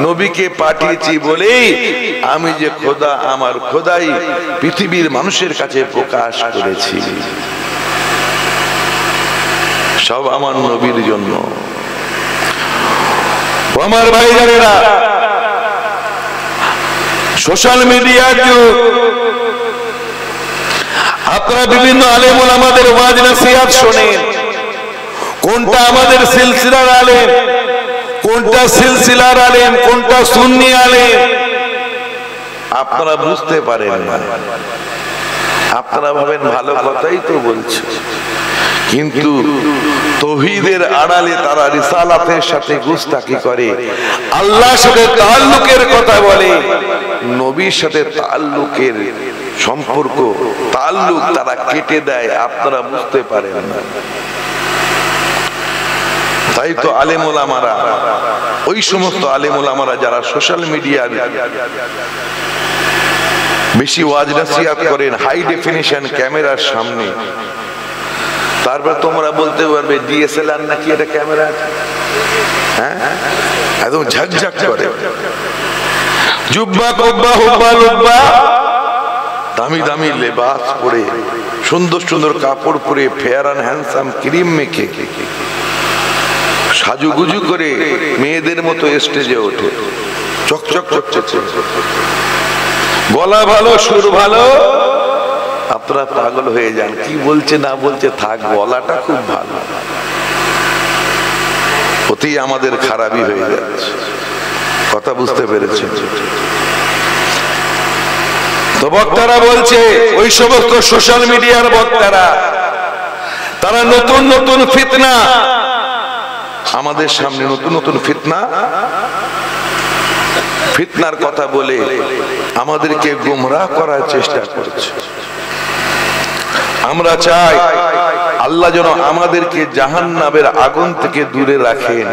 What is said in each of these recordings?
নবীকে পাঠিয়েছি বলেই আমি যে খোদা, আমার খোদাই পৃথিবীর মানুষের কাছে প্রকাশ করেছি, সব আমার নবীর জন্য। আমার ভাইজানেরা, সোশ্যাল মিডিয়ার যুগ, আপনারা বিভিন্ন আলেম ওলামাদের ওয়াজ নসিহত শোনেন, কোনটা আমাদের সিলসিলার আলেম, কোনটা সিলসিলার আলেম, কোনটা সুন্নি আলেম আপনারা বুঝতে পারেন না। আপনারা ভাবেন ভালো কথাই তো বলছে, কিন্তু তৌহিদের আড়ালে তারা রিসালাতের সাথে গুস্তাখি করে, আল্লাহর সাথে তাআল্লুকের কথা বলে, নবীর সাথে তাআল্লুকের সম্পর্ক, তাআল্লুক তারা কেটে দেয়। আপনারা বুঝতে পারেন না। তাই তো আলেম ওলামারা, ওই সমস্ত আলেম ওলামারা যারা সোশ্যাল মিডিয়ার বেশি ওয়াজ নসিহত করেন হাই ডেফিনিশন ক্যামেরার সামনে, তারপর তোমরা বলতে পারবে ডিএসএলআর নাকি এটা ক্যামেরা, হ্যাঁ একদম ঝকঝক করে, জুব্বা কুব্বা হুব্বা লুব্বা, দামি দামি লেবাস পরে, সুন্দর সুন্দর কাপড় পরে, ফেয়ার অ্যান্ড হ্যান্ডসাম ক্রিম মেখে সাজুগুজু করে মেয়েদের মতো স্টেজে ওঠে, চকচক করছে, গলা ভালো, সুর ভালো, আপনারা পাগল হয়ে যান। কি বলছে না বলছে থাক, গলাটা খুব ভালো, অতি আমাদের খারাপই হয়ে যাচ্ছে। কথা বুঝতে পেরেছেন তো? বক্তারা বলছে, ওই সমস্ত সোশ্যাল মিডিয়ার বক্তারা, তারা নতুন নতুন ফিতনা আমাদের সামনে, নতুন নতুন ফিতনার কথা বলে আমাদেরকে গোমরাহ করার চেষ্টা করছে। আমরা চাই আল্লাহ যেন আমাদেরকে জাহান্নামের আগুন থেকে দূরে রাখেন,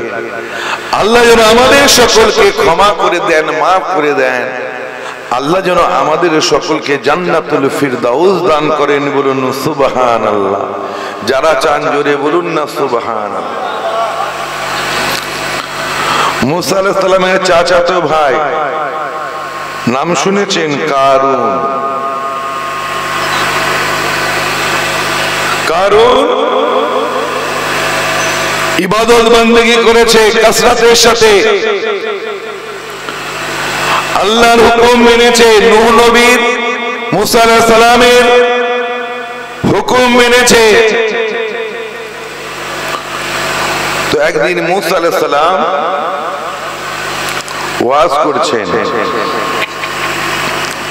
আল্লাহ যেন আমাদের সকলকে ক্ষমা করে দেন, মাফ করে দেন, আল্লাহ যেন আমাদের সকলকে জান্নাতুল ফিরদাউস দান করেন। বলুন সুবহানাল্লাহ। যারা চান জোরে বলুন না সুবহানাল্লাহ। মুসা আলাইহিস সালামের চাচাতো ভাই, নাম শুনেছেন? কারুন। কারুন ইবাদত বন্দেগী করেছে কাসরাতের সাথে, আল্লাহর হুকুম মেনেছে, নূহ নবীর, মুসা আলাইহিস সালামের হুকুম মেনেছে। তো একদিন মুসা আলাইহিস সালাম ওয়াজ করছেন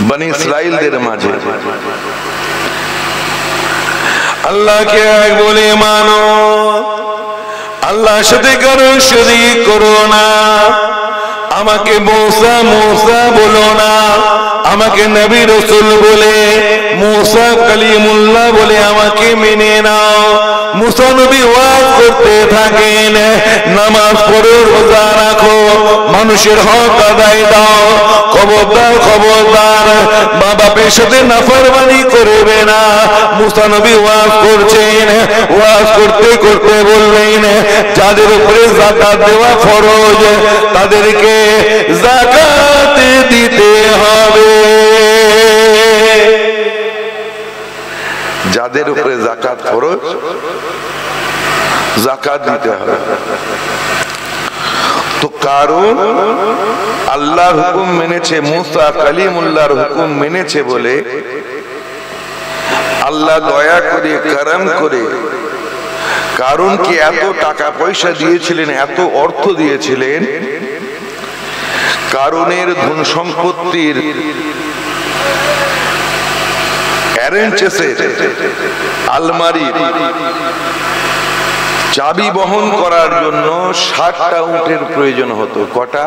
বনি ইসরাইলদের মাঝে, আল্লাহকে এক বলে মানো, আল্লাহর সাথে কারো শরীক করো না, আমাকে মুসা মুসা বলো না, আমাকে নবী রাসূল বলে, মুসা কালিমুল্লাহ বলে আমাকে মেনে নাও। মুসা নবী ওয়াজ করতে থাকেন, নামাজ পড়ো, রোজা রাখো, মানুষের হক আদায় দাও, খবরদার খবরদার মা বাপের সাথে নাফরমানি করবে না। মুসা নবী ওয়াজ করছেন, ওয়াজ করতে করতে বললেন, যাদের উপরে যাকাত দেওয়া ফরজ তাদেরকে যাকাত দিতে হবে। যাদের উপরে যাকাত ফরজ, যাকাত দিতে হবে। তো কারুন আল্লাহর হুকুম মেনেছে, মুসা কালিমুল্লাহর হুকুম মেনেছে বলে আল্লাহ দয়া করে, করম করে কারুনকে এত টাকা পয়সা দিয়েছিলেন, এত অর্থ দিয়েছিলেন, কারুনের ধন সম্পত্তির আলমারি চাবি বহন করার জন্য 60টা উটের প্রয়োজন হতো। কটা?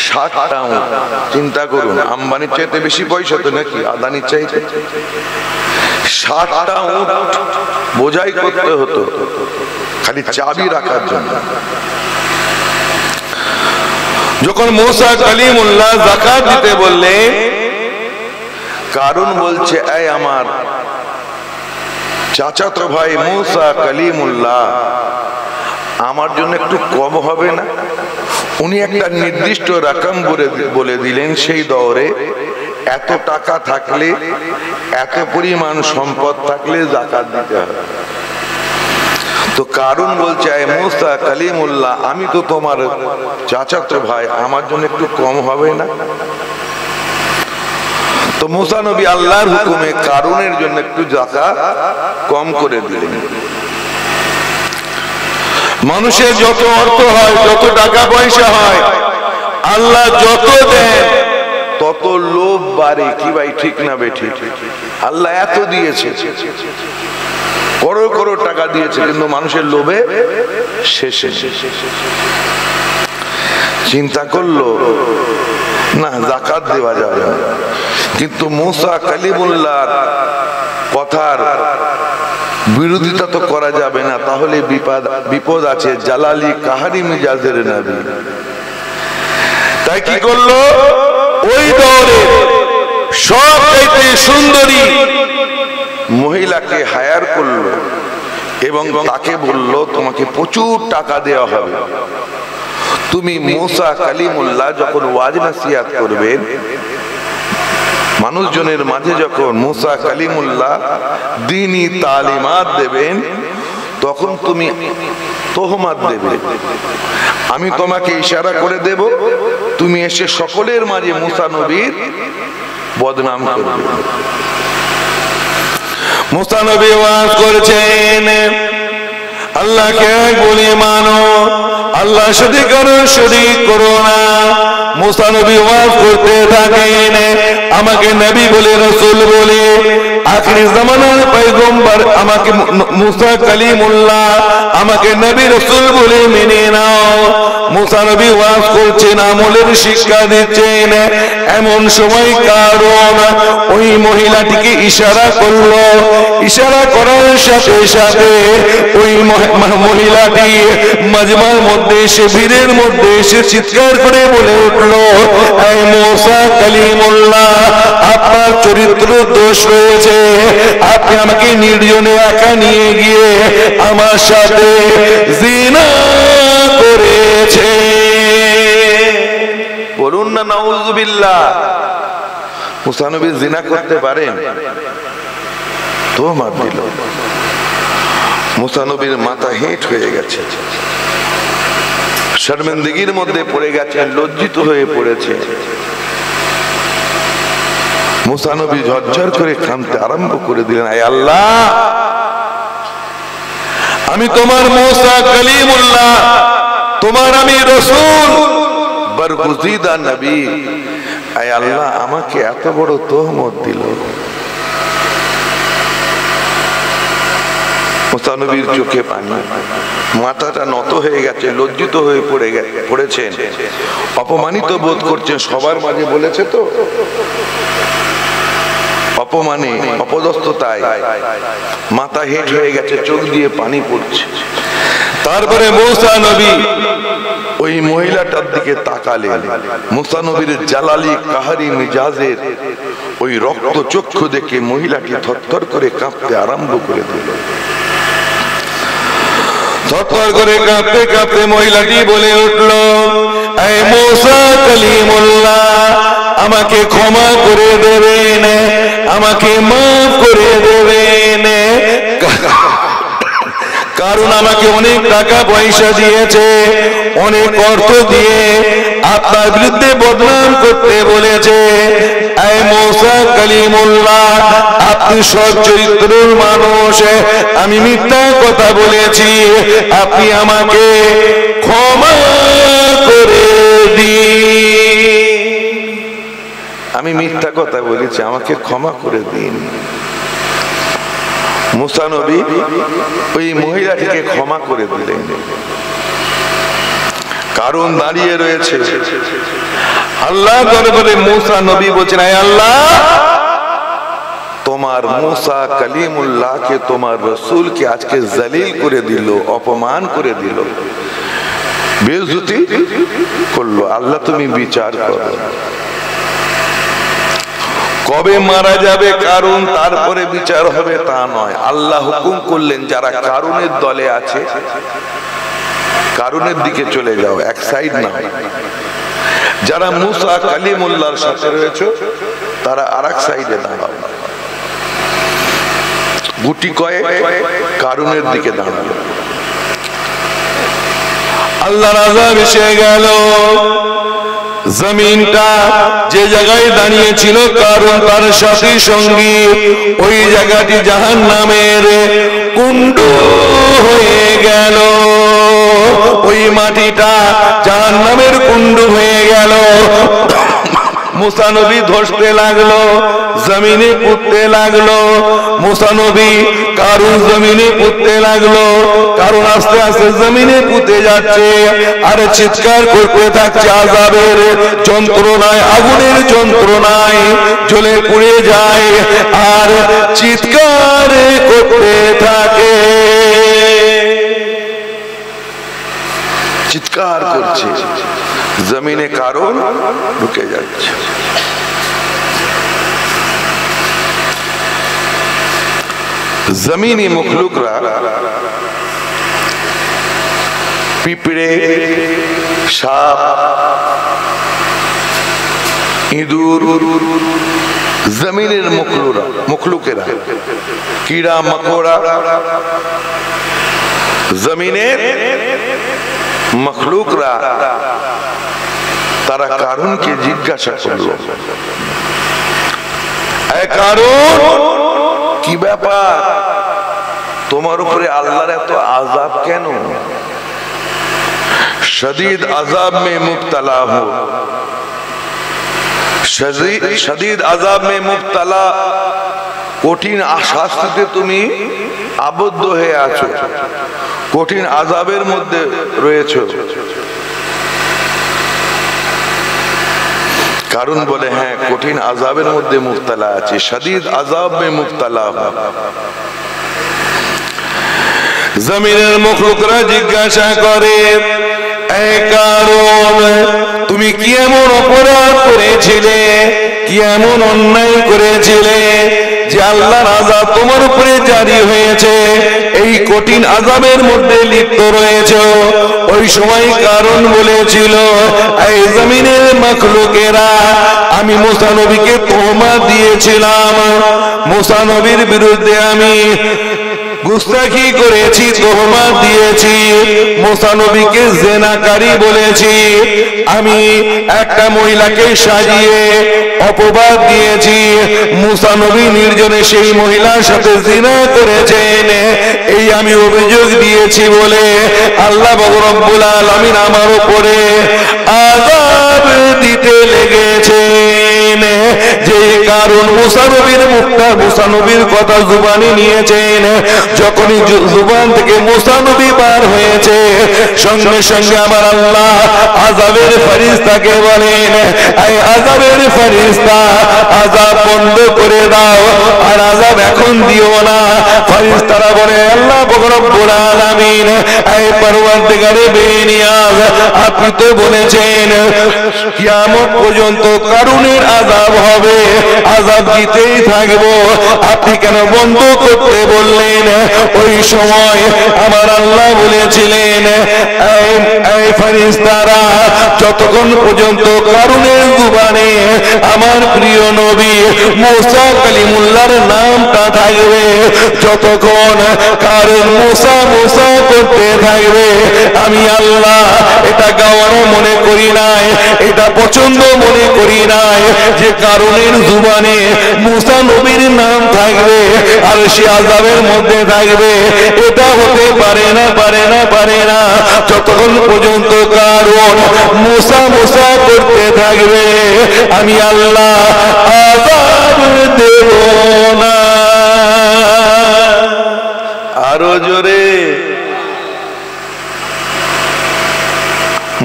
60টা উট। চিন্তা করুন, আম্বানির চাইতে বেশি পয়সা তো নাকি আদানির চাইতে? 60টা উট বোঝাই করতে হতো খালি চাবি রাখার জন্য। যখন মুসা কালিমুল্লাহ যাকাত দিতে বললেন, কারুন বলছে, এই আমার চাচাতো ভাই মুসা কালিমুল্লাহ, আমার জন্য একটু কম হবে না? উনি একটা নির্দিষ্ট রকম বলে দিলেন, সেই দৌড়ে এত টাকা থাকলে, এত পরিমাণ সম্পদ থাকলে যাকাত দিতে হবে। তো কারুন বলছে, আয় মুসা কালিমুল্লাহ, আমি তো তোমার চাচাতো ভাই, আমার জন্য একটু কম হবে না? তো মুসা নবী আল্লাহর হুকুমে কারুনের জন্য একটু যাকাত কম করে দিলেন। মানুষের যত অর্থ হয়, যত টাকা পয়সা হয়, আল্লাহ যত দেন তত লোভ বাড়ে। কি ভাই, ঠিক না বেঠিক? আল্লাহ এত দিয়েছে, করোড় করোড় টাকা দিয়েছে, কিন্তু মানুষের লোভে শেষে চিন্তা করলো না যাকাত দেওয়া যাবে না। কিন্তু মুসা কালিমুল্লাহর কথার বিরোধিতা তো করা যাবে না, তাহলে বিপদ আছে। জালালি কাহারি মিজাজের নবী, তাই কি করলো, ওই দৌড়ে সবচাইতে সুন্দরী মহিলাকে হায়ার করলো এবং তাকে বলল, তোমাকে প্রচুর টাকা দেওয়া হবে। তুমি মুসা কালিমুল্লাহ যখন ওয়াজ নসিহত করবেন, মানুষজনের মাঝে যখন মুসা কালিমুল্লাহ দ্বীনি তালিমাত দেবেন, তখন তুমি তোহমাত দেবে। আমি তোমাকে ইশারা করে দেব, তুমি এসে সকলের মাঝে মুসা নবীর বদনাম করবে। মুসা নবী ওয়াজ করেছেন, আল্লাহকে বলে মানো, আল্লাহর সাথে কারো শরীক করো না। মুসা নবী ওয়াজ করতে থাকেন, আমাকে নবী বলে, রাসূল বলে, আখিরি জামানার পয়গম্বর আমাকে মুসা কালিমুল্লাহ, আমাকে নবী রাসূল বলে মেনে নাও। মুসা নবী ওয়াজ করছেন, আমলের শিক্ষা দিচ্ছেন। এমন সময় কারণ ওই মহিলাটিকে ইশারা করলো। ইশারা করার সাথে সাথে ওই মহিলাটি মাজমার মধ্যে এসে, ভিড়ের মধ্যে এসে চিৎকার করে বলে উঠলো, এই মুসা কালিমুল্লাহ, আপনার চরিত্র দোষ রয়েছে। আপনি আমাকে নির্জনে একা নিয়ে গিয়ে আমার সাথে জিনা করেছে। বলুন না নাউযুবিল্লাহ। মুসা নবী জিনা করতে পারেন? তো মার দিল। মুসা নবীর মাথা হেঁট হয়ে গেছে, শর্মিন্দগির মধ্যে পড়ে গেছেন, লজ্জিত হয়ে পড়েছে। মুসা নবী ঝরঝর করে কাঁদতে আরম্ভ করে দিলেন, আয় আল্লাহ, আমি তোমার মুসা কালিমুল্লাহ, তোমার আমি রাসূল, বরগুজিদা নবী। আয় আল্লাহ, আমাকে এত বড় তোহমত দিল। মুসা নবীর চোখে পানি, মাথাটা নত হয়ে গেছে, লজ্জিত হয়ে পড়েছেন, অপমানিত বোধ করছেন। সবার মাঝে বলেছে তো, অপমানে, অপদস্থতায় মাথা হেঁট হয়ে গেছে, চোখ দিয়ে পানি পড়ছে। তারপরে মুসা নবী ওই মহিলাটার দিকে তাকালেন। মুসা নবীর জালালি কাহারি মিজাজের ওই রক্ত চক্ষু দেখে মহিলাটি থরথর করে কাঁপতে আরম্ভ করে দিল। থরথর করে কাঁপতে কাঁপতে মহিলাটি বলে উঠল, এই মুসা কালিমুল্লাহ, আমাকে ক্ষমা করে দেবেন, আমাকে মাফ করে দেবেন, কারণ আমাকে অনেক টাকা পয়সা দিয়েছে, অনেক অর্থ দিয়ে আপনার বিরুদ্ধে বদনাম করতে বলেছে। এই মুসা কালিমুল্লাহ, আপনি সৎ চরিত্রের মানুষ, আমি মিথ্যা কথা বলেছি, আপনি আমাকে ক্ষমা করে দিন। আমি মিথ্যা কথা বলেছি, আমাকে ক্ষমা করে দিন। মুসা নবী ওই মহিলাটিকে ক্ষমা করে দিলেন। কারণ দাঁড়িয়ে রয়েছে, আল্লাহ দরবারে মুসা নবী বলছেন, আয় আল্লাহ, তোমার মুসা কালিমুল্লাহকে, তোমার রাসূলকে আজকে জলিল করে দিল, অপমান করে দিল, বেইজ্জতি করলো। আল্লাহ তুমি বিচার করো। কবে মারা যাবে কারুন, তারপরে বিচার হবে তা নয়। আল্লাহ হুকুম করলেন, যারা কারুনের দলে আছে কারুনের দিকে চলে যাও, এক সাইড না। যারা মুসা কালিমুল্লাহর সাথে রয়েছে তারা আরেক সাইডে দাঁড়াও। গুটি কয়ে কারুনের দিকে দাঁড়াও। আল্লাহর আযাব এসে গেল। জমিনটা যে জায়গায় দাঁড়িয়েছিল কারণ তার সাথী সঙ্গী, ওই জায়গাটি জাহান্নামের কুণ্ড হয়ে গেল। ওই মাটিটা জাহান্নামের কুণ্ড হয়ে গেল। মুসা নবী ধসতে লাগলো, জমিনে পুঁততে লাগলো। মুসা নবী কারুন জমিনে পুঁততে লাগলো। কারণ আস্তে আস্তে জমিনে পুঁতে যাচ্ছে আর চিৎকার করতে থাকছে আযাবের যন্ত্রণায়, আগুনের যন্ত্রণায় জ্বলে পুড়ে যায় আর চিৎকার করতে থাকে, চিৎকার করছে। জমিনে কারণ ঢুকে যাচ্ছে। জমিনি মখলুকরা পিঁপড়ে, সাপ, ইঁদুর, জমিনের মখলুকেরা, কীড়া মকোড়া, জমিনের মখলুকরা তারা কারুনকে জিজ্ঞাসা করল, কারুন কি ব্যাপার, তোমার উপরে আল্লাহর এত আযাব কেন? শদীদ আযাব মে মুবতলা হো, শদীদ আযাব মে মুবতলা, কঠিন শাস্তিতে তুমি আবদ্ধ হয়ে আছো, কঠিন আযাবের মধ্যে রয়েছো। কারণ বলে হ্যাঁ, কঠিন আযাবের মধ্যে মুবতলা আছে, শদীদ আযাব মে মুবতলা হো। জমিনের মখলুকরা জিজ্ঞাসা করে, এ কারণ তুমি কি এমন অপরাধ করেছিলে, কি এমন অন্যায় করেছিলে যে আল্লাহর আযাব তোমার উপরে জারি হয়েছে, এই কঠিন আযাবের মধ্যে লিপ্ত রয়েছে? ওই সময় কারণ বলেছিল, এই জমিনের মখলুকেরা আমি মুসা নবীকে তোহমত দিয়েছিলাম, মুসা নবীর বিরুদ্ধে আমি গুস্তাখি করেছি, তোহমত দিয়েছি, মুসা নবীকে জিনাকারী বলেছি, আমি একটা মহিলাকে সাজিয়ে অপবাদ দিয়েছি, মুসা নবী নির্জনে সেই মহিলার সাথে জিনা করেছেন, এই আমি অভিযোগ দিয়েছি বলে আল্লাহ রব্বুল আলামিন আমার উপরে আযাব দিতে লেগেছেন। যে কারণ মুসা নবীর কথা জুবানে নিয়েছেন, যখনই জুবান থেকে মুসা নবী বার হয়েছে সঙ্গে সঙ্গে আমার আল্লাহ আযাবের ফেরেশতাকে বলেন, এই আযাবের ফেরেশতা আযাব বন্ধ করে দাও আর আযাব এখন দিও না। ফেরেশতারা বলে, আল্লাহ রব্বুল আলামিন, এই পরওয়ারদিগারে বেনিয়াজ আপনি তো বলেছেন কিয়ামত পর্যন্ত কারুনের আযাব হবে, আযাব দিতেই থাকবো, আপনি কেন বন্ধ করতে বললেন? ওই সময় আমার আল্লাহ বলেছিলেন, এই ফেরেশতারা যতক্ষণ পর্যন্ত কারুনের জুবানে আমার প্রিয় নবী মুসা কালিমুল্লাহর নামটা থাকবে, যতক্ষণ কারুন মুসা মুসা করতে থাকবে, আমি আল্লাহ এটা গাওয়ারও মনে করি নাই, এটা পছন্দ মনে করি নাই যে কারুনের জুবানে মুসা নবীর নাম থাকবে আর সে আযাবের মধ্যে থাকবে। এটা হতে পারে না, পারে না, পারে না। যতক্ষণ পর্যন্ত কারণ মুসা মুসা করতে থাকবে আমি আল্লাহ আযাব দেব না। আরো জোরে।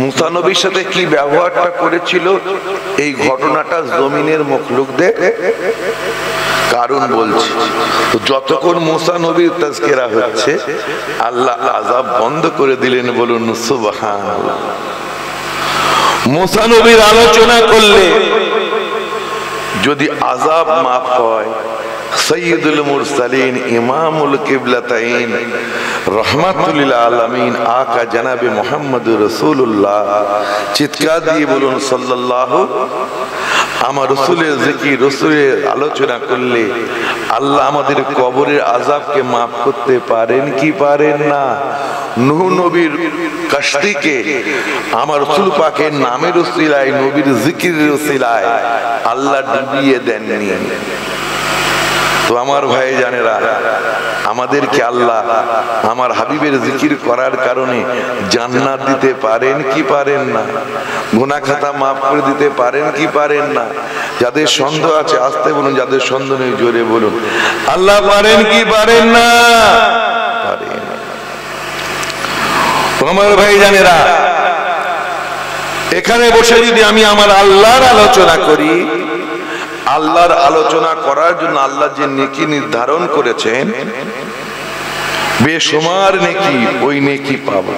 মুসা নবীর সাথে কি ব্যবহারটা করেছিল এই ঘটনাটা জমিনের মখলুকদের কারণ বলছে। যতক্ষণ মুসা নবীর তাজকিরা হচ্ছে আল্লাহ আযাব বন্ধ করে দিলেন, বলুন সুবহানাল্লাহ। মুসা নবীর আলোচনা করলে যদি আযাব মাফ হয়, সাইয়্যিদুল মুরসালিন, ইমামুল কিবলাতাইন, रहमतुल लिल आलमीन आका जनाबे मोहम्मद रसूलुल्लाह चिৎকার দিয়ে বলুন সাল্লাল্লাহু। আমার রাসূলের জিকির রাসূলের আলোচনা করলে আল্লাহ আমাদের কবরের আযাবকে maaf করতে পারেন কি পারেন না? নূহ নবীর কাশতিকে আমার রাসূল পাকের নামের উসিলায় নবীর জিকিরের উসিলায় আল্লাহ ডুবিয়ে দেননি। তো আমার ভাই জানেরা, আমাদেরকে আল্লাহ আমার হাবিবের জিকির করার কারণে জান্নাত দিতে পারেন কি পারেন না? গুনাহ খাতা maaf করে দিতে পারেন কি পারেন না? যাদের সন্দেহ আছে আস্তে বলুন, যাদের সন্দেহ নেই জোরে বলুন আল্লাহ পারেন কি পারেন না? পারেন। আমার ভাই জানেরা, এখানে বসে যদি আমি আমার আল্লাহর আলোচনা করি, আল্লাহর আলোচনা করার জন্য আল্লাহ যে নেকি নির্ধারণ করেছেন বেশুমার নেকি, ওই নেকি পাবো।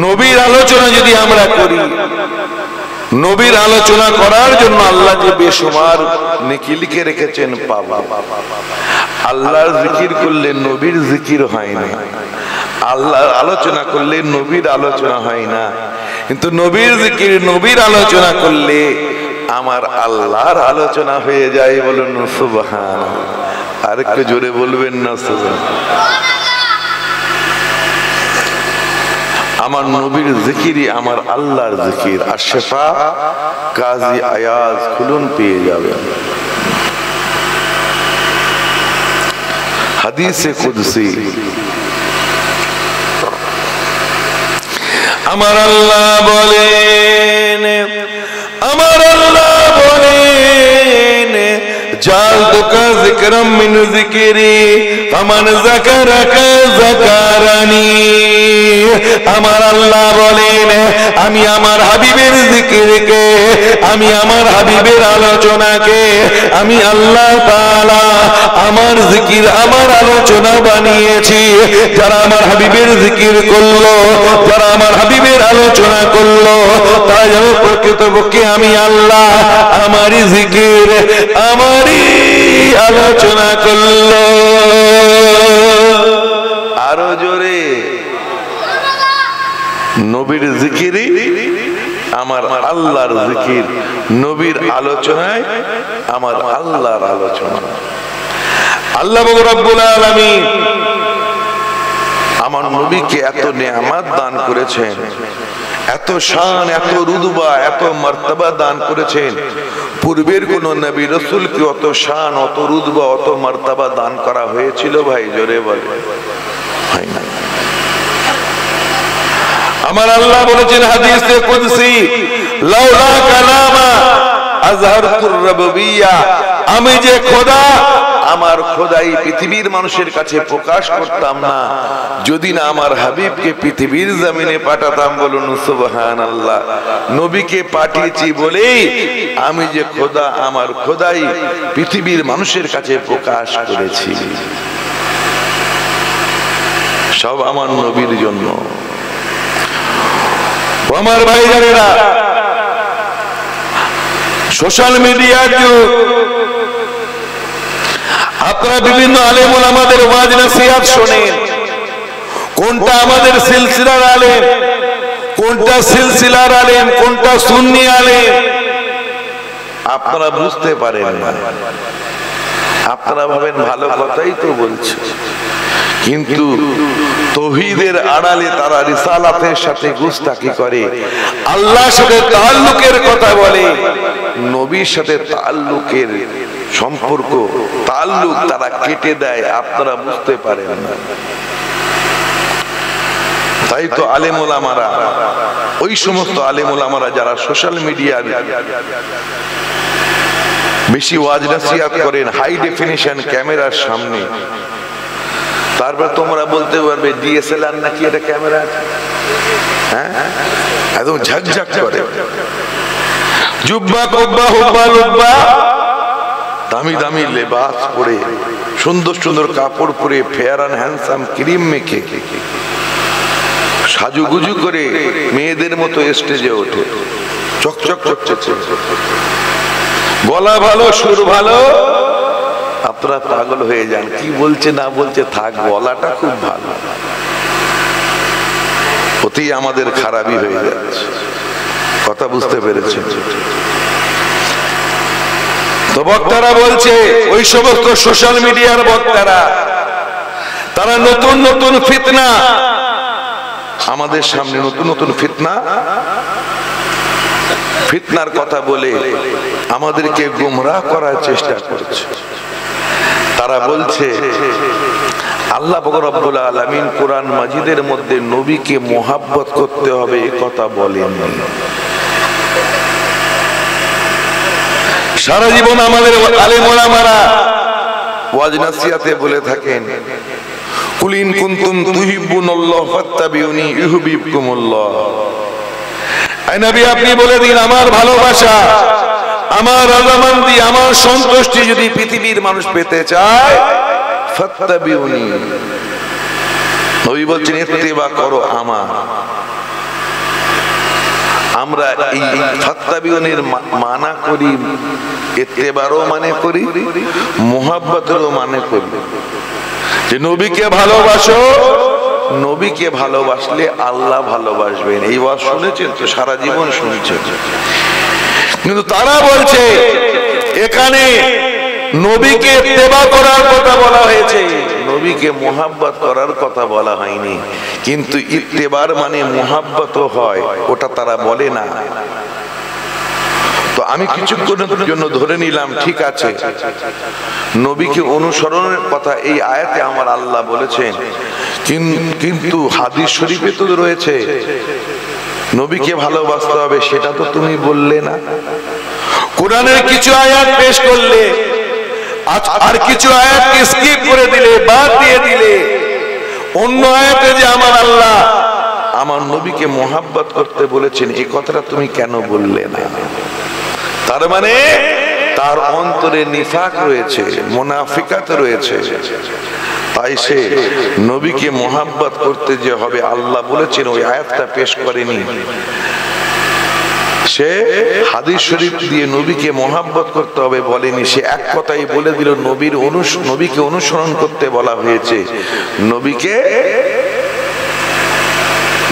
নবীর আলোচনা যদি আমরা করি, নবীর আলোচনা করার জন্য আল্লাহ যে বেশুমার নেকি লিখে রেখেছেন পাবো। আল্লাহর জিকির করলে নবীর জিকির হয় না, আল্লাহর আলোচনা করলে নবীর আলোচনা হয় না, কিন্তু নবীর জিকির নবীর আলোচনা করলে আমার আল্লাহর আলোচনা হয়ে যায়। বলুন সুবহানাল্লাহ। আর একটু জোরে বলবেন না সুবহানাল্লাহ। আমার নবীর জিকিরই আমার আল্লাহর জিকির। আর শিফা কাজী আয়াজ খুলুন পেয়ে যাবেন। হাদিসে কুদসি আমার আল্লাহ বলেন, আমার আল্লাহ বলেন জালতুকা যিকরাম মিন যিকরি ফামান যাকারাকা যাকারানি। আমার আল্লাহ বলেন আমি আমার হাবিবের জিকিরকে, আমি আমার হাবিবের আলোচনাকে আমি আল্লাহ তাআলা আমার জিকির আমার আলোচনা বানিয়েছি। যারা আমার হাবিবের জিকির করলো, যারা আমার হাবিবের আলোচনা করলো, তারা যেন প্রকৃতপক্ষে আমি আল্লাহ আমারই জিকির আমারই আলোচনা করলো। আরো জোরে নবীর জিকিরই আমার আল্লাহর জিকির, নবীর আলোচনায় আমার আল্লাহর আলোচনা। আল্লাহ রাব্বুল আলামিন আমার নবীকে এত নেয়ামত দান করেছেন, এত শান, এত রুতবা, এত মর্তবা দান করেছেন। পূর্বের কোন নবী রাসূলকে অত শান, অত রুতবা, অত মর্তবা দান করা হয়েছিল? ভাই জোরে বলে হয় না। আমার আল্লাহ বলেছেন হাদিসে কুদসি, লাউলা কালামা আযহারতুর রাববিয়া, আমি যে খোদা, আমার খোদাই পৃথিবীর মানুষের কাছে প্রকাশ করতাম না যদি না আমার হাবিবকে পৃথিবীর জমিনে পাঠাতাম। বলুন সুবহানাল্লাহ। নবীকে পাঠিয়েছি বলেই আমি যে খোদা, আমার খোদাই পৃথিবীর মানুষের কাছে প্রকাশ করেছি। সব আমার নবীর জন্য। আমার ভাইজানেরা, সোশ্যাল মিডিয়ার যুগ, আপনারা বিভিন্ন আলেম ওলামাদের ওয়াজ নসিহত শোনেন। কোনটা আমাদের সিলসিলার আলেম, কোনটা সিলসিলার আলেম, কোনটা সুন্নি আলেম আপনারা বুঝতে পারেন না। আপনারা ভাবেন ভালো কথাই তো বলছে, কিন্তু তাওহীদের আড়ালে তারা রিসালাতের সাথে গুস্তাখি করে, আল্লাহর সাথে তাআল্লুকের কথা বলে, নবীর সাথে তাআল্লুকের সম্পর্ক তাআল্লুক তারা কেটে দেয়। আপনারা বুঝতে পারেন না। তাই তো আলেম ওলামারা, ওই সমস্ত আলেম ওলামারা যারা সোশ্যাল মিডিয়ার বেশি ওয়াজ নসিহত করেন হাই ডেফিনিশন ক্যামেরার সামনে, তারপর তোমরা বলতে পারবে ডিএসএলআর নাকি এটা ক্যামেরা, হ্যাঁ একদম ঝকঝক করে, জুব্বা কুব্বা হুব্বা লুব্বা, দামি দামি লেবাস পরে, সুন্দর সুন্দর কাপড় পরে, ফেয়ার অ্যান্ড হ্যান্ডসাম ক্রিম মেখে সাজুগুজু করে মেয়েদের মতো স্টেজে ওঠে, চকচক চকচক, গলা ভালো, সুর ভালো, আপনারা পাগল হয়ে যান, কি বলছে না বলছে থাক, বলাটা খুব ভালো, অতি আমাদের খারাপই হয়ে যাচ্ছে। কথা বুঝতে পেরেছেন? তো বক্তারা বলছে, ওই সমস্ত সোশ্যাল মিডিয়ার বক্তারা, তারা নতুন নতুন ফিতনা আমাদের সামনে, নতুন নতুন ফিতনার কথা বলে আমাদেরকে গুমরাহ করার চেষ্টা করছে। তারা বলছে আল্লাহ রব্বুল আলামিন কোরআন মাজিদের মধ্যে নবীকে মুহাব্বত করতে হবে এ কথা বলেন। সারা জীবন আমাদের আলেম ওলামারা ওয়াজ নাসিহাতে বলে থাকেন, কুল ইন কুনতুম তুহিব্বুনাল্লাহ ফাত্তাবিউনি ইউহিব্বুকুমুল্লাহ। এই নবী আপনি বলে দিন, আমার ভালোবাসা, আমার রাজামন্দি, আমার সন্তুষ্টি যদি পৃথিবীর মানুষ পেতে চায়, ফাত্তাবিউনি, নবী বলছেন ইত্তিবা করো আমার। আমরা এই ফাত্তাবিউনির মানা করি, ইত্তিবারও মানে করি, মুহাব্বতেরও মানে করি, যে নবীকে ভালোবাসো, নবীকে ভালোবাসলে আল্লাহ ভালোবাসবেন। এই ওয়াজ শুনেছেন তো, সারা জীবন শুনছেন। কিন্তু তারা বলছে এখানে নবীকে ইত্তেবা করার কথা বলা হয়েছে, নবীকে মুহাব্বত করার কথা বলা হয়নি। কিন্তু ইত্তেবার মানে মুহাব্বতও হয়, ওটা তারা বলে না। তো আমি কিছুক্ষণের জন্য ধরে নিলাম ঠিক আছে, নবীকে অনুসরণের কথা এই আয়াতে আমার আল্লাহ বলেছেন, কিন্তু হাদিস শরীফে তো রয়েছে নবীকে ভালোবাসতে হবে, সেটা তো তুমি বললে না। কোরআনের কিছু আয়াত পেশ করলে, আর কিছু আয়াতকে স্কিপ করে দিলে, বাদ দিয়ে দিলে। অন্য আয়াতে যে আমার আল্লাহ আমার নবীকে মুহাব্বত করতে বলেছেন, এই কথাটা তুমি কেন বললে না? তার মানে তার অন্তরে নিফাক রয়েছে, মুনাফিকাত রয়েছে। তাই সে নবীকে মুহাব্বত করতে যে হবে আল্লাহ বলেছেন, ওই আয়াতটা পেশ করেনি। সে হাদিস শরীফ দিয়ে নবীকে মুহাব্বত করতে হবে বলেনি। সে এক কথাই বলে দিল নবীকে অনুসরণ করতে বলা হয়েছে,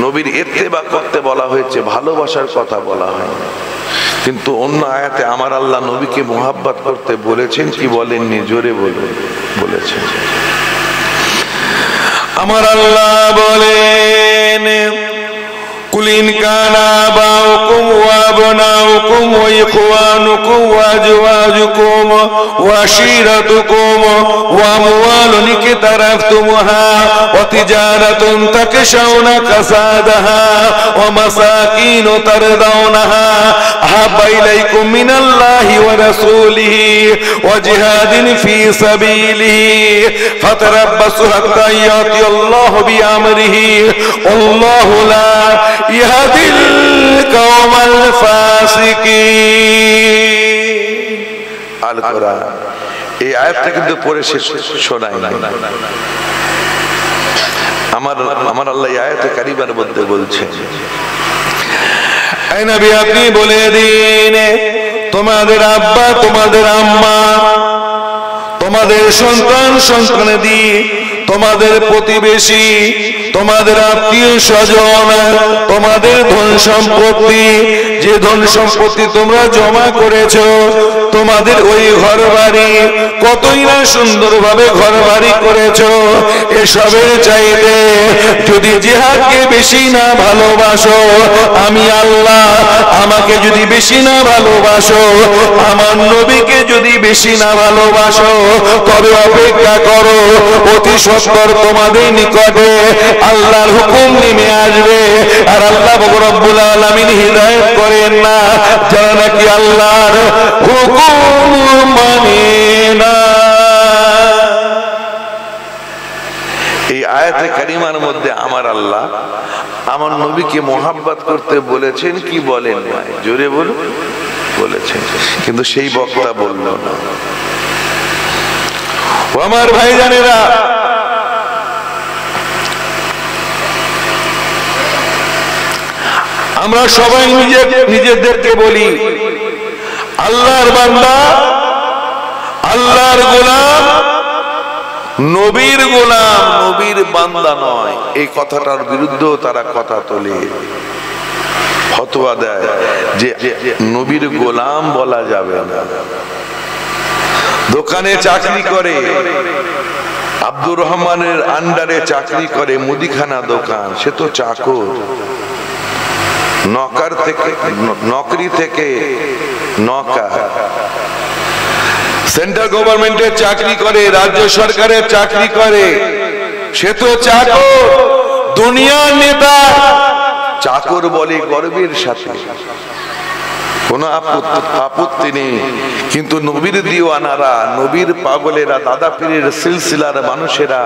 নবীর ইত্তেবা করতে বলা হয়েছে, ভালোবাসার কথা বলা হয়। কিন্তু অন্য আয়াতে আমার আল্লাহ নবীকে মুহাব্বত করতে বলেছেন কি বলেননি? জোরে বলেছেন। আমার আল্লাহ বলেন, কুল ইন কানা আবাউকুম ওয়া আবনাউকুম ওয়া ইখওয়ানুকুম ওয়া আজওয়াজুকুম ওয়া আশীরাতুকুম ওয়া আমওয়ালুন ইকতারাফতুমুহা ওয়া তিজারাতুন তাকশাউনা কাসাদাহা ওয়া মাসাকিন তারদাউনাহা আহাব্বা ইলাইকুম মিনাল্লাহি ওয়া রাসূলিহি ওয়া জিহাদিন ফি সাবিলিহি ফাতারাব্বাসু হাত্তা ইয়াতিয়াল্লাহু বিআমরিহি আল্লাহু লা ইয়াহদিল কওমাল ফাসিকিন। আল কোরআন এই আয়াতটা কিন্তু পড়ে শেষ শোনাই না। আমার আল্লাহ এই আয়াতে কারিমার মধ্যে বলছে, এই নবী আপনি বলে দিন, তোমাদের আব্বা, তোমাদের আম্মা, তোমাদের সন্তান সন্তানাদি, তোমাদের প্রতিবেশী, তোমাদের আত্মীয় স্বজন, তোমাদের ধন সম্পত্তি, যে ধন সম্পত্তি তোমরা জমা করেছো, তোমাদের ওই ঘর বাড়ি, কতই না সুন্দরভাবে ঘর বাড়ি করেছো, এসবের চাইতে যদি জিহাদকে বেশি না ভালোবাসো, আমি আল্লাহ আমাকে যদি বেশি না ভালোবাসো, আমার নবীকে যদি বেশি না ভালোবাসো, তবে অপেক্ষা করো, অতি সত্বর তোমাদের নিকটে আল্লাহর হুকুম নেমে আসবে। আর আল্লাহ রব্বুল আলামিন হিদায়াত করেন না যারা নাকি আল্লাহর হুকুম মানে না। এই আয়াতে কারিমার মধ্যে আমার আল্লাহ আমার নবীকে মুহাব্বত করতে বলেছেন কি বলেন? জোরে বলুন, বলেছেন। কিন্তু সেই বক্তা বলল না। ও আমার ভাইজানেরা, আমরা সবাই নিজেদেরকে বলি আল্লাহর বান্দা, আল্লাহর গোলাম, নবীর গোলাম, নবীর বান্দা নয়। এই কথাটার বিরুদ্ধেও তারা কথা তোলে, ফতোয়া দেয় যে নবীর গোলাম বলা যাবে না। দোকানে চাকরি করে, আব্দুর রহমানের আন্ডারে চাকরি করে, মুদিখানা দোকান, সে তো চাকর। নকার থেকে, নকরি থেকে নকার। সেন্ট্রাল গভর্নমেন্টের চাকরি করে, রাজ্য সরকারের চাকরি করে, সে তো চাকর। দুনিয়ার নেতা চাকর বলে গর্বের সাথে, কোনো আপত্তি নেই। কিন্তু নবীর দিওয়ানারা, নবীর পাগলেরা, দাদা পীরের সিলসিলার মানুষেরা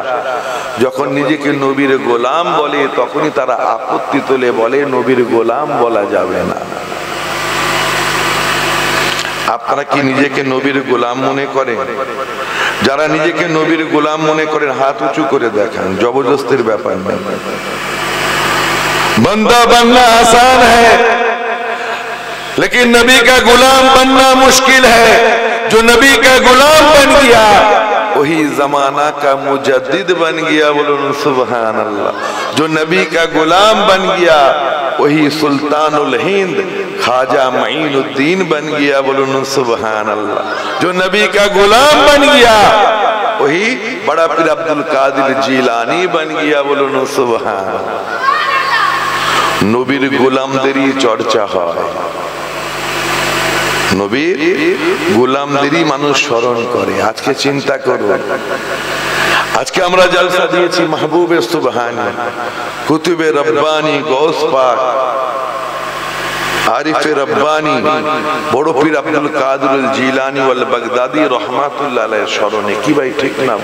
যখন নিজেকে নবীর গোলাম বলে, তখনই তারা আপত্তি তোলে, বলে নবীর গোলাম বলা যাবে না। আপনারা কি নিজেকে নবীর গোলাম মনে করেন? যারা নিজেকে নবীর গোলাম মনে করেন হাত উঁচু করে দেখান, জবরদস্তির ব্যাপার নেই। बंदा बनना आसान है, लेकिन नबी का गुलाम बनना मुश्किल है। जो नबी का गुलाम बन गया वही जमाना का मुजद्दिद बन गया, बोलो सुभान अल्लाह। जो नबी का गुलाम बन गया वही सुल्तानुल हिंद ख्वाजा मईनुद्दीन बन गया, बोलो सुभान अल्लाह। जो नबी का गुलाम बन गया वही बड़ा पीर अब्दुल कादिर जिलानी बन गया, बोलो सुभान अल्लाह। নবীর গোলামদেরই চর্চা হয়, নবীর গোলামদেরই মানুষ স্মরণ করে। আজকে চিন্তা করুন, আজকে আমরা জলসা দিয়েছি মাহবুবে সুবহানি, কুতুবে রব্বানি, গৌস পাক, আরিফে রব্বানি, বড় পীর আব্দুল কাদির জিলানী ওয়াল বাগদাদি রহমাতুল্লাহ আলাইহির স্মরণে। কি ভাই ঠিক না?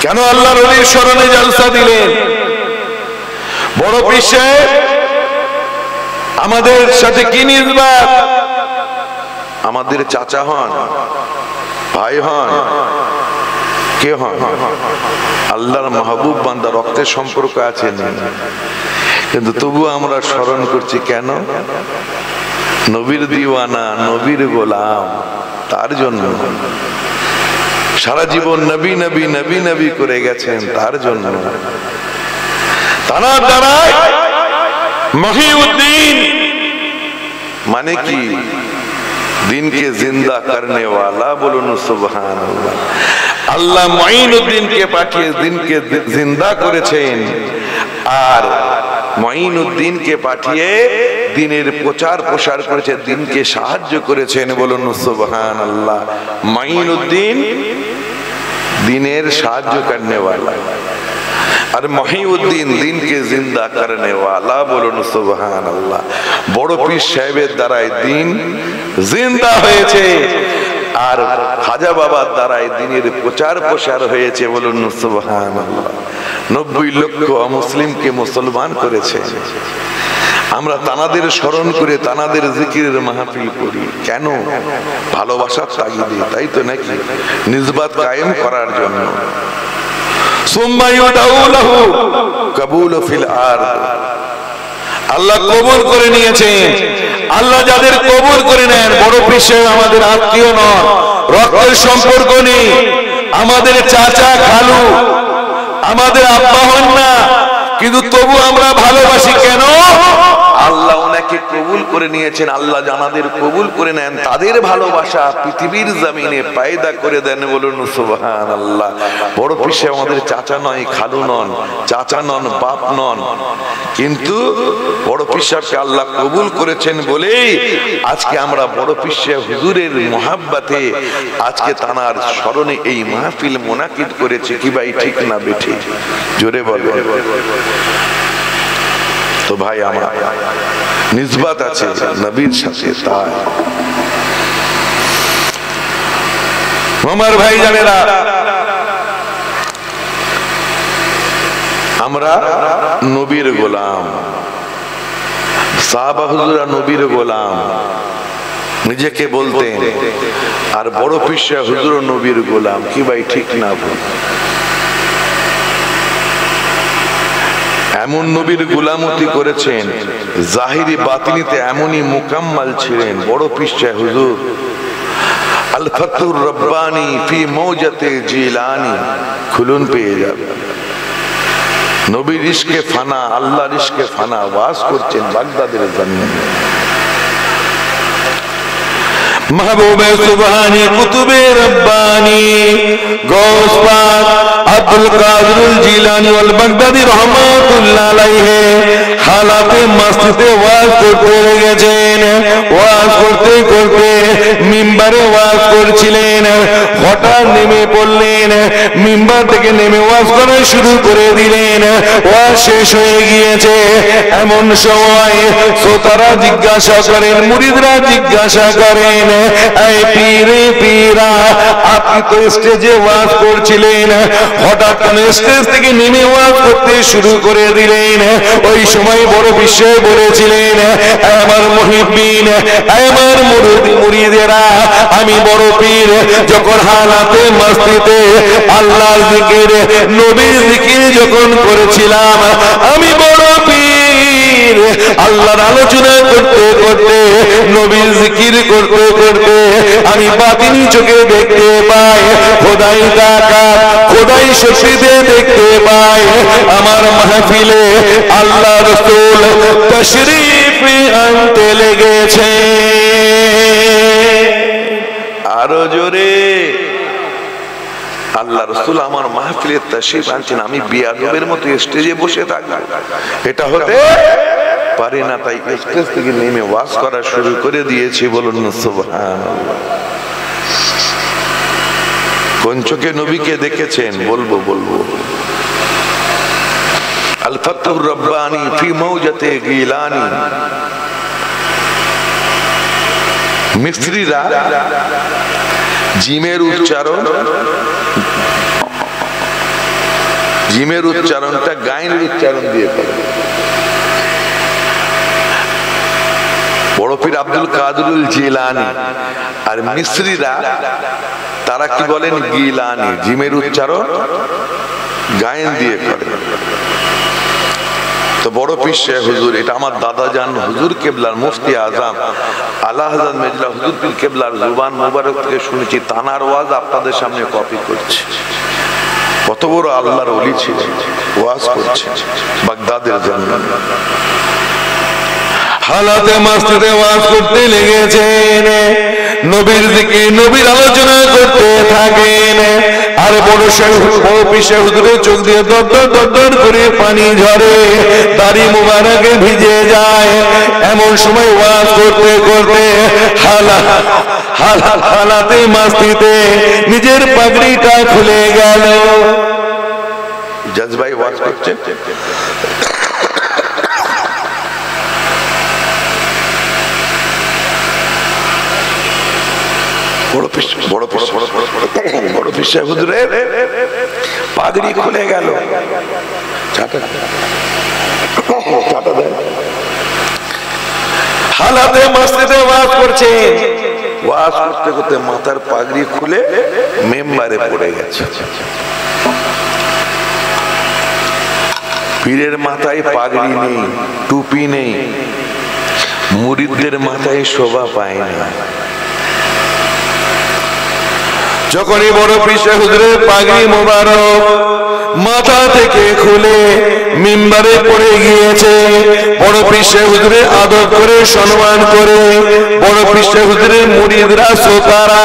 কেন আল্লাহর ওলির স্মরণে জলসা দিলেন? বড় পীর সাহেব আমাদের সাথে কি নিসবত? আমাদের চাচা হন, ভাই হন, কে হন? আল্লাহর মাহবুব বান্দা, রক্তের সম্পর্ক আছে না, কিন্তু তবু আমরা স্মরণ করছি কেন? নবীর দিওয়ানা, নবীর গোলাম, তার জন্য সারা জীবন নবী নবী নবী নবী করে গেছেন, তার জন্য। তানার দ্বারাই মহিউদ্দিন মানে কি? দিনকে জিন্দা করনে ওয়ালা, বলুন সুবহানাল্লাহ। আল্লাহ মঈনুদ্দিনকে পাঠিয়ে দিনকে জিন্দা করেছেন, আর মঈনুদ্দিনকে পাঠিয়ে দিনের প্রচার প্রসার করেছে, দিনকে সাহায্য করেছেন, বলুন সুবহানাল্লাহ। মঈনুদ্দিন দিনের সাহায্য করনে ওয়ালা, আর মহিউদ্দিন দিনকে জিন্দা করনে ওয়ালা, বলুন সুবহানাল্লাহ। বড় পীর সাহেবের দ্বারাই দিন জিন্দা হয়েছে, আর খাজা বাবার দ্বারাই দিনের প্রচার প্রসার হয়েছে, বলুন সুবহানাল্লাহ। 90 লক্ষ মুসলিমকে মুসলমান করেছে। আমরা তানাদের স্মরণ করে তানাদের জিকিরের মাহফিল করি কেন? ভালোবাসার তাগিদে, তাই তো নাকি? নিসবত কায়েম করার জন্য। আল্লাহ কবুল করে নিয়েছেন। আল্লাহ যাদের কবুল করে নেন, বড় পীর সাহেব আমাদের আত্মীয় নন, রক্তের সম্পর্ক নেই, আমাদের চাচা খালু, আমাদের আব্বা হন না, কিন্তু তবু আমরা ভালোবাসি কেন? আল্লাহ ওনাকে কবুল করে নিয়েছেন। আল্লাহ যাদের কবুল করে নেন তাদের ভালোবাসা পৃথিবীর জমিনে পয়দা করে দেন, বলুন সুবহানাল্লাহ। বড় পীর সাহেব আমাদের চাচা নয়, খালু নন, চাচা নন, বাপ নন, কিন্তু বড় পীর সাহেবকে আল্লাহ কবুল করেছেন বলেই আজকে আমরা বড় পীর সাহেব হুজুরের মোহাব্বতে আজকে তানার স্মরণে এই মাহফিল মুনাকিদ করেছি। কি ভাই ঠিক না বেঠিক? জোরে বলো। তো ভাই আমার নিসবত আছে নবীর সাথে, তাই আমার ভাই জানেরা, আমরা নবীর গোলাম, সাহাবা হুজুরা নবীর গোলাম নিজেকে বলতেন, আর বড় পীর সাহেব হুজুর নবীর গোলাম। কি ভাই ঠিক না? এমন নবীর গোলামতি করেছেন, জাহিরি বাতিনিতে এমনই মুকাম্মাল ছিলেন বড় পীর সাহেব হুজুর। আল ফাতুর রব্বানি ফি মৌজাতে জিলানি খুলুন পেয়ে যাবে। নবীর ইশকে ফানা, আল্লাহর ইশকে ফানা ওয়াজ করছেন বাগদাদের জমিনে। महबूबे सुबहानी कुतुबे रब्बानी गौस पाक अब्दुल कादिर जिलानी वल बगदादी रहमतुल्लाह अलैहि हालाते मस्जिदे ওয়াজ করতে গেছেন। ওয়াজ করতে করতে মিম্বারে ওয়াজ করছিলেন, হঠাৎ নেমে পড়লেন, মিম্বার থেকে নেমে ওয়াজ করা শুরু করে দিলেন। ওয়াজ শেষ হয়ে গিয়েছে, এমন সময় শ্রোতারা জিজ্ঞাসা করেন, মুরিদরা জিজ্ঞাসা করেন, এই পীরে পীরা আপনি তো স্টেজে ওয়াজ করছিলেন, হঠাৎ স্টেজ থেকে নেমে ওয়াজ করতে শুরু করে দিলেন। ওই সময় বড় বিষয় বলেছিলেন, আমার মুহিব্বিন, আমার মুরিদেরা, আমি বড় পীর যখন হালাতে মস্তিতে আল্লাহর জিকির নবীর জিকির যখন করেছিলাম, আমি বড় পীর আল্লাহর আলোচনা করতে করতে নবীর জিকির করতে করতে আমি বাতিনি চোখে দেখতে পাই, খোদাই তাকাত খোদাই শক্তিতে দেখতে পাই আমার মাহফিলে আল্লাহ রাসূল তাশরীফ আনতে লেগেছে। আরো জোরে, আল্লাহ রাসূল আমার মাহফিলে তাশরীফ আনছেন, আমি বিয়াদবের মতো স্টেজে বসে থাকবো, এটা হতে পারে না। তাই স্টেজ থেকে নেমে ওয়াজ করা শুরু করে দিয়েছি, বলুন সুবহানাল্লাহ। কোন চোখে নবীকে দেখেছেন? বলবো বলবো। আল ফাতুর রব্বানি ফি মৌজাতে গিলানি। মিস্ত্রিরা জিমের উচ্চারণটা গাইনের উচ্চারণ দিয়ে করে। বড় পীর আব্দুল কাদির জিলানি আর মিস্ত্রিরা তারা কি বলেন? গিলানি। জিমের উচ্চারণ গায়েন দিয়ে করে। তো বড় পীর শাহ হুজুর, এটা আমার দাদা জান হুজুর কেবলার মুফতি আজম আলা হযরত মেজলা হুজুর পীর কেবলার জুবান মুবারক থেকে শুনেছি, তানার ওয়াজ আপনাদের সামনে কপি করছি। কত বড় আল্লাহর ওলি ছিলেন, ওয়াজ করছে বাগদাদের জন্য। হালাতে মসজিদে ওয়াজ করতে লেগেছেন, নবীর জিকির নবীর আলোচনা করতে থাকেন। আর বড় পীর শাহ হুজুরের চোখ দিয়ে দর দর করে পানি ঝরে, দাড়ি মুবারকে ভিজে যায়। এমন সময় ওয়াজ করতে করতে হালাতে মসজিদে নিজের পাগড়িটা খুলে গেল। জজবাই ওয়াজ করছেন, বড় পীর শাহ হুজুরের পাগড়ি খুলে গেল। হালাতে মসজিদে ওয়াজ করছে, ওয়াজ করতে করতে মাথার পাগড়ি খুলে মেম্বারে পড়ে গেছে। পীরের মাথায় পাগড়ি নেই, টুপি নেই, মুরিদদের মাথায় শোভা পায় না। যখনই বড় পীর শাহ হুজুরের পাগড়ি মোবারক মাথা থেকে খুলে মিম্বারে পড়ে গিয়েছে, বড় পীর শাহ হুজুরের আদব করে সম্মান করে বড় পীর শাহ হুজুরের মুরিদরা শ্রোতারা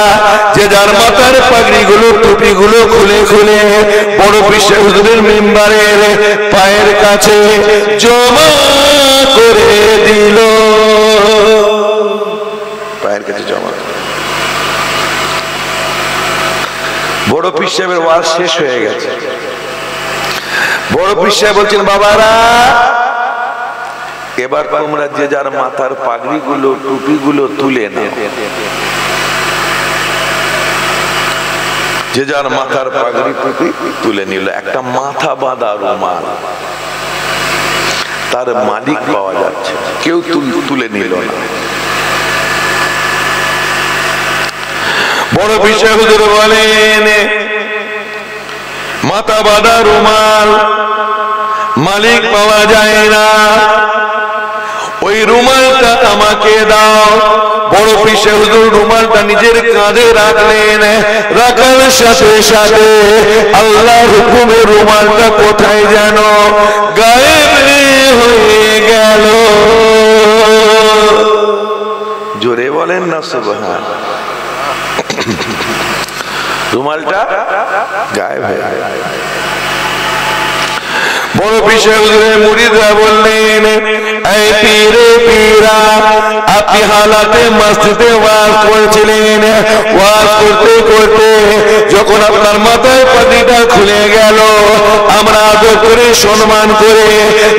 যে যার মাথার পাগড়িগুলো টুপিগুলো খুলে খুলে বড় পীর শাহ হুজুরের মিম্বারের পায়ের কাছে জমা করে দিল। পায়ের কাছে জমা। বড় পীর সাহেবের ওয়াজ শেষ হয়ে গেছে। বড় পীর সাহেব বলছেন, বাবারা এবার তোমরা যে যার মাথার পাগড়িগুলো টুপিগুলো তুলে নাও। যে যার মাথার পাগড়ি টুপি তুলে নিল। একটা মাথা বাঁধা রুমাল, তার মালিক পাওয়া যাচ্ছে, কেউ তুলে নিল না। বড় পীর শাহ হুজুর বলেন, মাথা বাঁধা রুমাল মালিক পাওয়া যায় না, ওই রুমালটা আমাকে দাও। বড় পীর সাহেব হুজুর রুমালটা নিজের কাঁধে রাখলেন, রাখার সাথে সাথে আল্লাহর হুকুমে রুমালটা কোথায় যেন গায়েব হয়ে গেল। জোরে বলেন না সুবহান। রুমালটা গায়েব হয়ে গেল। বড় পীর সাহেব হুজুরের মুরিদরা বললেন, এই পীরে পীরা, আপনি হালাতে মসজিদে ওয়াজ করছিলেন, ওয়াজ করতে করতে যখন আপনার মাথায় পাগড়িটা খুলে গেল, আমরা আদর করে সম্মান করে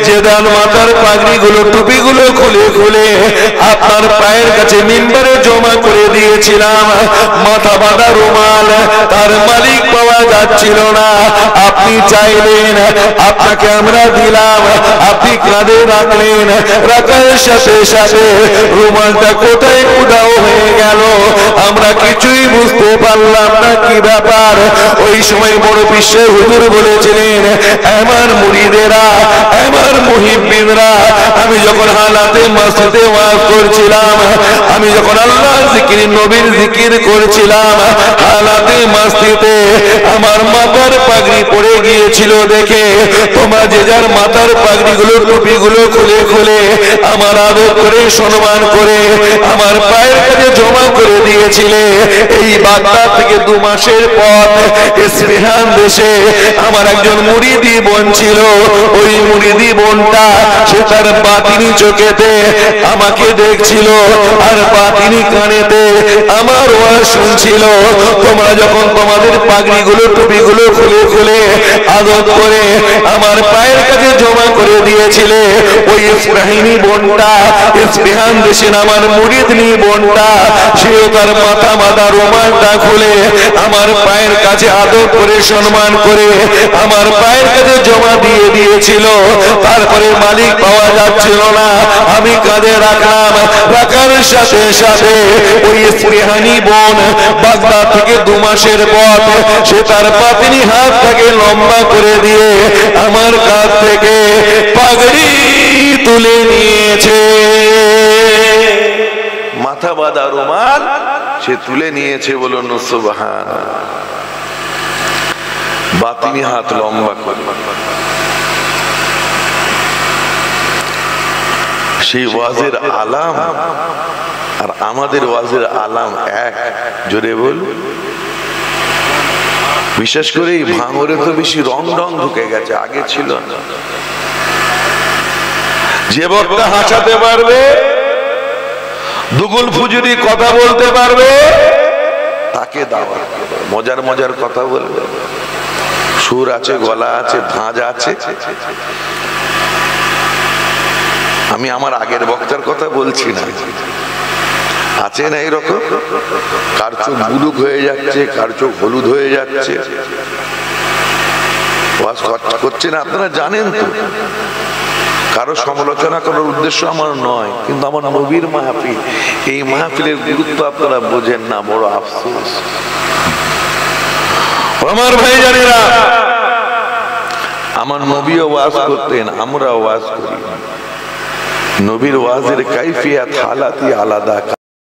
যে দান মাথার পাগড়িগুলো টুপিগুলো খুলে খুলে আপনার পায়ের কাছে মিম্বরে জমা করে দিয়েছিলাম, মাথা বাঁধা রুমাল তার মালিক পাওয়া যাচ্ছিল না, আপনি চাইলেন, আপনাকে আমরা দিলাম, আপনি কাঁধে রাখলেন, রাখার সাথে সাথে রুমালটা কোথায় উধাও হয়ে গেল, আমরা কিছুই বুঝতে পারলাম না কি ব্যাপার। ওই সময় বড় পীর সাহেব হুজুর বলেছিলেন, আমার মুরিদেরা, আমার মুহিব্বিনরা, আমি যখন হালাতে মসজিদে ওয়াজ করছিলাম, আমি যখন আল্লাহর জিকির নবীর জিকির করছিলাম, হালাতে মসজিদে আমার মাথার পাগড়ি পড়ে গিয়েছিল দেখে তোমরা যে যার মাথার পাগড়িগুলো টুপিগুলো খুলে খুলে আমার আদর করে সম্মান করে আমার পায়ের কাছে জমা করে দিয়েছিলে। এই বাগদাদ থেকে 2 মাসের পথ ইসফাহান দেশে আমার একজন মুরিদি বোন ছিল, ওই মুরিদি বোনটা সে তার বাতিনি চোখেতে আমাকে দেখছিল আর বাতিনি কানেতে আমার ওয়াজ শুনছিল। তোমরা যখন তোমাদের পাগড়িগুলো টুপিগুলো খুলে খুলে আদর করে আমার পায়ের কাছে জমা করে দিয়েছিলে, ওই ইসফাহানি বোনটা, ইসফাহান দেশের আমার মুরিদনি বোনটা, সেও তার মাথা বাঁধা রুমালটা খুলে আমার পায়ের কাছে আদর করে সম্মান করে আমার পায়ের কাছে জমা দিয়ে দিয়েছিল। তারপরে মালিক পাওয়া যাচ্ছিল না, আমি কাঁধে রাখলাম, রাখার সাথে সাথে ওই ইসফাহানি বোন বাগদাদ থেকে 2 মাসের পথ সে তার পাতিনি হাতটাকে লম্বা করে দিয়ে আমার কাছ থেকে পাগড়ি তুলে নিয়েছে। মাথা বাঁধা রুমাল সে তুলে নিয়েছে, বলুন সুবহান। বাতিনি হাত লম্বা করে সেই ওয়াজের আলাম আর আমাদের ওয়াজের আলাম এক। জোরে বল। বিশেষ করে এই ভাঙরে তো বেশি রং ঢং ঢুকে গেছে, আগে ছিল না। যে বক্তা হাসাতে পারবে, দুগুল ফুজুরি কথা বলতে পারবে, তাকে দাওয়াত, মজার মজার কথা বলবে, সুর আছে, গলা আছে, ধাঁজ আছে। আমি আমার আগের বক্তার কথা বলছি না, আছে না এরকম, কার চোখ বুলুক হয়ে যাচ্ছে, কার চোখ হলুদ হয়ে যাচ্ছে, ওয়াজ করছে না, আপনারা জানেন তো। কারো সমালোচনা করার উদ্দেশ্য আমার নয়, কিন্তু আমার নবীর মাহফিল, এই মাহফিলের গুরুত্ব আপনারা বোঝেন না, বড় আফসোস। আমার ভাই জানেরা, আমার নবীও ওয়াজ করতেন, আমরা ওয়াজ করি। নবীর ওয়াজের কাইফিয়াত হালাতই আলাদা।